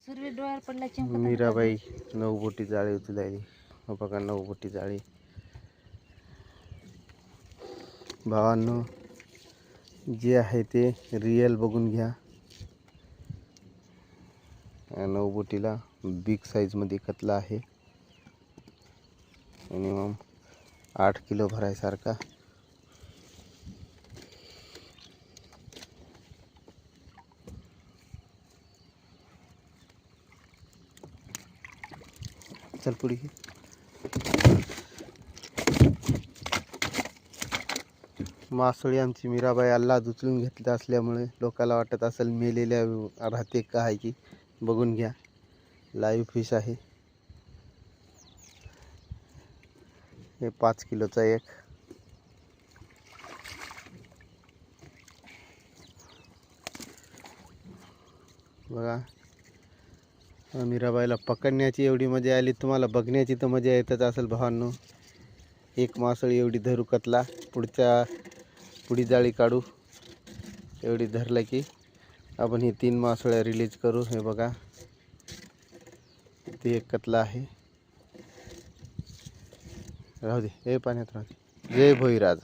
सर्व डोळ्यावर पडला चिंकत मीराबाई 9 बोटी जाळी उचलायली. हो बघा 9 बोटी जाळी. भावांनो, जे आहे ते रिअल बघून घ्या. 9 बोटीला बिग साईज मध्ये कतला आहे. मिनिमम 8 किलो भरायसारखा. चल पुढे घे. मासोळी आमची मीराबाई अल्लाद उचलून घेतली असल्यामुळे लोकांना वाटत असेल मेलेल्या राहते का आहे की. बघून घ्या, लाईव्ह फिश आहे. हे 5 किलोचा एक. बघा, मीराबाईला पकडण्याची एवढी मजा आली, तुम्हाला बघण्याची तर मजा येतच असेल भावांनो. एक मासळी एवढी धरू कतला, पुढी जाळी काढू, एवढी धरलं की आपण ही 3 मासळ्या रिलीज करू. हे बघा, ते एक कतला आहे. राहू दे, हे पाण्यात राहू दे. जय भोईराज.